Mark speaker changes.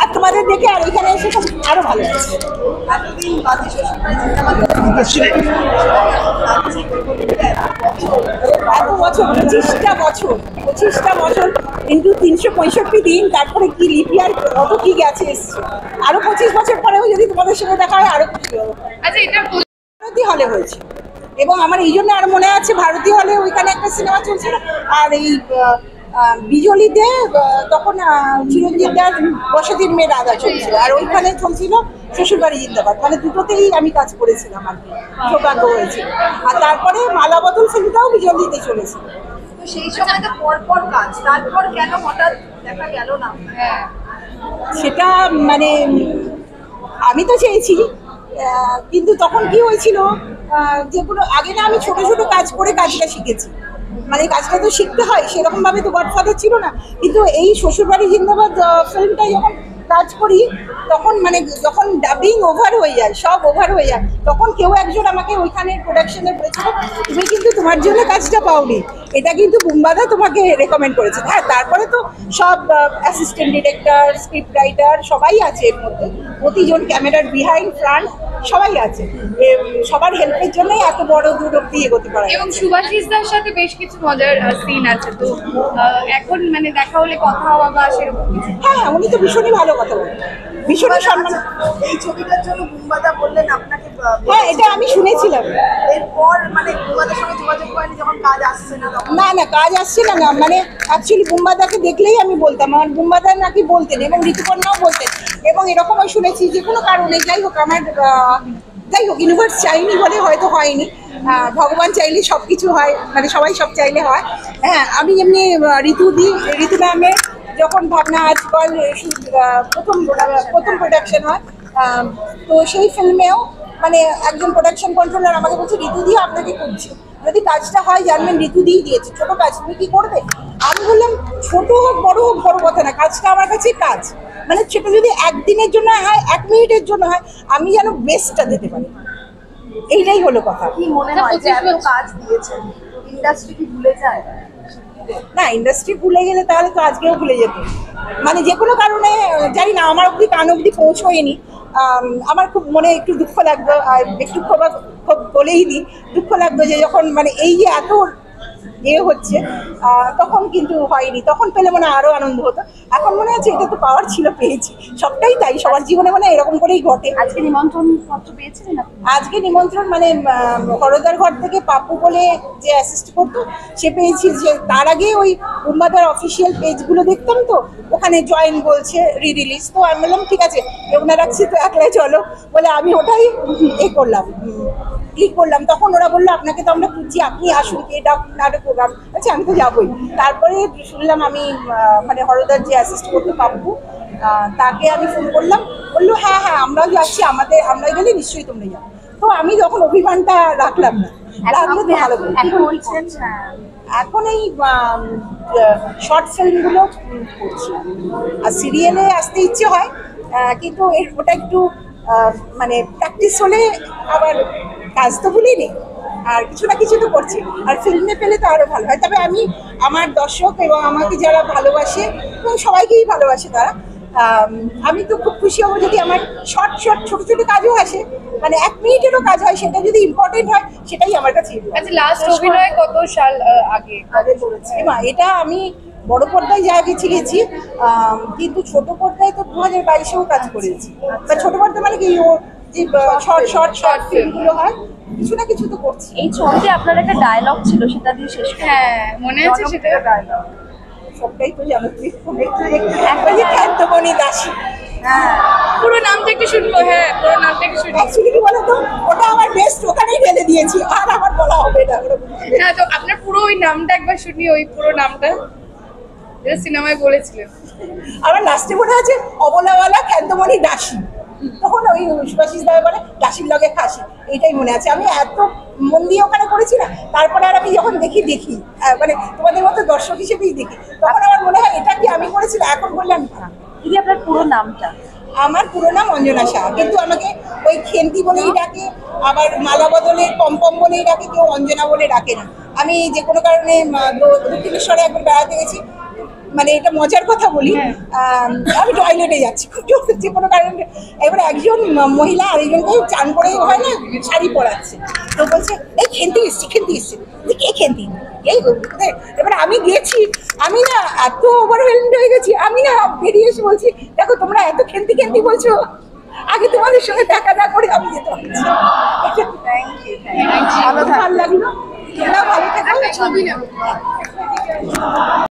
Speaker 1: আর তোমাদের দেখে আর এখানে এসে আরো ভালো লাগছে। এত বছর, 25টা বছর কিন্তু 365 দিন, তারপরে কি লিপিয়ার কত কি গেছে এসছে। আরো 25 বছর পরেও যদি তোমাদের সঙ্গে দেখা হয় আরো খুশি হবো।
Speaker 2: আচ্ছা, এটা
Speaker 1: ভারতী হলে হয়েছে এবং আমার এই জন্য আরো মনে আছে ভারতী হলে ওইখানে একটা সিনেমা চলছিল। আর এই বিজলিতে তখন চিরঞ্জিত দার বসতির মেয়ে রাধা চলছিল, আর ওইখানে চলছিল শ্বশুরবাড়ি জিন্দাবাদ। মানে দুটোতেই আমি কাজ করেছিলাম আর কি, সৌভাগ্য হয়েছিল। আর তারপরে মালা বদল ফিল্মটাও বিজলিতে চলেছিল।
Speaker 3: তো সেই সময় তো পরপর কাজ, তারপর কেন হঠাৎ দেখা গেল না?
Speaker 1: সেটা মানে আমি তো চেয়েছি, কিন্তু তখন কি হয়েছিল, যেগুলো আগে না আমি ছোট ছোট কাজ করে কাজটা শিখেছি। মানে কাজটা তো শিখতে হয়, সেরকম ভাবে তো গডফাদার ছিল না। কিন্তু এই শ্বশুরবাড়ি জিন্দাবাদ ফিল্মটা যখন কাজ করি, তখন মানে যখন ডাবিং ওভার হয়ে যায়, সব ওভার হয়ে যায়, তখন কেউ একজন আমাকে ওইখানে প্রোডাকশনে বলেছিল, তুমি কিন্তু তোমার জন্য কাজটা পাওনি, এটা কিন্তু বুম্বাদা তোমাকে রেকমেন্ড করেছে। হ্যাঁ, তারপরে তো সব অ্যাসিস্ট্যান্ট ডিরেক্টর, স্ক্রিপ্ট রাইটার সবাই আছে এর মধ্যে, প্রতিজন ক্যামেরার বিহাইন্ড ফ্রন্ট সবাই আছে। সবার হেল্পের জন্যই এত বড় দূর অব্দি এগোতে পারে।
Speaker 2: এবং সুভাষিসদার সাথে বেশ কিছু মজার সিন আছে, তো এখন মানে দেখা হলে কথা হওয়া বা সেরকম কিছু?
Speaker 1: হ্যাঁ, উনি তো ভীষণই ভালো কথা বলেন, ভীষণই সম্মান।
Speaker 3: এই ছবিটার জন্য বুম্বাদা বললেন আপনাকে?
Speaker 1: হ্যাঁ, এটা আমি শুনেছিলাম।
Speaker 3: এরপর মানে বুম্বাদার সঙ্গে যোগাযোগ করেনি যখন কাজ আসছে না তখন?
Speaker 1: না, কাজ আসছিল না। মানে অ্যাকচুয়ালি বুম্বাদাকে দেখলেই আমি বলতাম, আমার বুম্বাদা নাকি বলতেন এবং ঋতুপর্ণাও বলতেন। এবং এরকমও শুনেছি যে কোনো কারণে, যাই হোক আমার যাই হোক ইউনিভার্স চাইনি বলে হয়তো হয়নি, ভগবান চাইলে সব কিছু হয়, মানে সবাই সব চাইলে হয়। হ্যাঁ, আমি এমনি ঋতু ম্যামের যখন ভাবনা আজকাল প্রথম প্রোডাকশন হয়, তো সেই ফিল্মেও মানে একজন প্রোডাকশন কন্ট্রোলার আমাকে বলছে, ঋতুদি আপনাকে করছে, যদি কাজটা হয় জানবেন ঋতুদিই দিয়েছে, ছোট কাজ তুমি কি করবে? আমি বললাম ছোট হোক বড় কথা না, কাজটা আমার কাছে কাজ। মানে সেটা যদি একদিনের জন্য হয়, 1 মিনিটের জন্য হয়, আমি যেন বেস্টটা দিতে পারি, এইটাই হলো কথা।
Speaker 3: কি মনে হয় যে এত কাজ দিয়েছেন, ইন্ডাস্ট্রি কি ভুলে যায়?
Speaker 1: না, ইন্ডাস্ট্রি ভুলে গেলে তাহলে তো আজকেও ভুলে যেত। মানে যে কোনো কারণে জানি না, আমার অব্দি কান অব্দি পৌঁছয়নি। আমার খুব মনে একটু দুঃখ লাগতো, আর একটু খুব বলেই দিই, দুঃখ লাগতো যে যখন মানে এই যে এত হচ্ছে, তখন কিন্তু হয়নি। তখন পেলে মনে আরো আনন্দ হতো। এখন মনে হচ্ছে এটা তো পাওয়ার ছিল, পেয়েছি। সবটাই তাই, সবার জীবনে মানে এরকম করেই ঘটে।
Speaker 3: আজকে নিমন্ত্রণ পত্র পেয়েছিলেন আপনি?
Speaker 1: আজকে নিমন্ত্রণ মানে হরদার ঘর থেকে পাপ্পু বলে যে অ্যাসিস্ট করতো সে পেয়েছি। যে তার আগে ওই বুম্বাদার অফিসিয়াল পেজগুলো দেখতাম, তো ওখানে জয়েন বলছে রিলিজ, তো আমি বললাম ঠিক আছে, ওনা রাখছি তো একলাই চলো বলে আমি ওটাই ক্লিক করলাম। তখন ওরা বললো আপনাকে তো আমরা খুঁজছি, আপনি আসুন, এটা নাটক প্রোগ্রাম। আচ্ছা, আমি তো যাবোই। তারপরে শুনলাম আমি মানে হরদার যে অ্যাসিস্ট করতো পাপ্পু, তাকে আমি ফোন করলাম, বললো হ্যাঁ আমরাও যাচ্ছি, আমরা গেলে নিশ্চয়ই তোমরা যাবো। তো আমি যখন অভিমানটা রাখলাম না, রাখলে তো ভালো করে। এখন এই শর্ট ফিল্মগুলো করছি, আর সিরিয়ালে আসতে ইচ্ছে হয়, কিন্তু ওটা একটু মানে প্র্যাকটিস হলে আবার কাজ তো ভুলিনি, আর কিছু না কিছু তো করছি। আর ফিল্মে পেলে তো আরো ভালো হয়। তবে আমি আমার দর্শক এবং আমাকে যারা ভালোবাসে, এবং সবাইকেই ভালোবাসে তারা, আমি তো খুব খুশি হবো যদি আমার ছোট ছোট কাজও আসে, মানে 1 মিনিটেরও কাজ হয়, সেটা যদি ইম্পর্টেন্ট হয়, সেটাই আমার কাছে।
Speaker 2: আচ্ছা, লাস্ট অভিনয় কত সাল আগে
Speaker 1: করেছি? এটা আমি বড় পর্দায় যা গেছি, কিন্তু ছোট পর্দায় তো 2022-এও কাজ করেছি। বা ছোট পর্দা মানে কি, ও যে শর্ট ফিল্মগুলো হয়, কিছু না কিছু তো করছি।
Speaker 3: এই ছবিতে আপনার একটা ডায়লগ ছিল, সেটা দিয়ে শেষ করি।
Speaker 2: হ্যাঁ, মনে আছে সেটা?
Speaker 3: ডায়লগ
Speaker 1: সবটাই তো জানো, একবার যে খ্যান্তমণি দাসী,
Speaker 3: হ্যাঁ,
Speaker 2: পুরো নামটা একটু শুনবো। হ্যাঁ, পুরো নামটা একটু শুনবো।
Speaker 1: অ্যাকচুয়ালি কি বলতো, ওটা আমার বেস্ট ওখানেই ঢেলে দিয়েছি, আর আমার বলা হবে না।
Speaker 2: হ্যাঁ, তো আপনার পুরো ওই নামটা একবার শুনি, ওই পুরো নামটা যেটা সিনেমায় বলেছিলেন।
Speaker 1: আমার লাস্টে মনে আছে অবলাওয়ালা খ্যান্তমণি দাসী, তখন ওই সুভাষিস দায় বলে দাসীর লগে খাসি, এইটাই মনে আছে। আমি এত মন দিয়ে ওখানে করেছি না, তারপরে আর আমি যখন দেখি মানে তোমাদের মতো দর্শক হিসেবেই দেখি, তখন আমার মনে হয় এটা কি আমি করেছিলাম। এখন বললাম
Speaker 3: দিদি আপনার পুরো নামটা?
Speaker 1: আমার পুরো নাম অঞ্জনা সাহা, কিন্তু আমাকে ওই খেন্তি বলেই ডাকে, আবার মালা বদলে পম্পম বলেই ডাকে, কেউ অঞ্জনা বলে ডাকে না। আমি যে কোনো কারণে দক্ষিণেশ্বরে একবার বেড়াতে গেছি, মানে এটা মজার কথা বলি, আমি টয়লেটে যাচ্ছি খুব জোর যে কোনো কারণে, এবার একজন মহিলা আরেকজনকে চান করে হয় না শাড়ি পরাচ্ছে, তো বলছে এই খেলতে এসছি কে খেলতি এই এবার আমি গেছি, আমি না এত ওভারওয়েলড হয়ে গেছি, আমি না বেরিয়ে এসে বলছি দেখো তোমরা এত খেলতি বলছো, আগে তোমাদের সঙ্গে দেখা না করে আমি যেতে পারছি। ভালো লাগলো, তোমরা ভালো থাকো।
Speaker 2: ছবি নেব।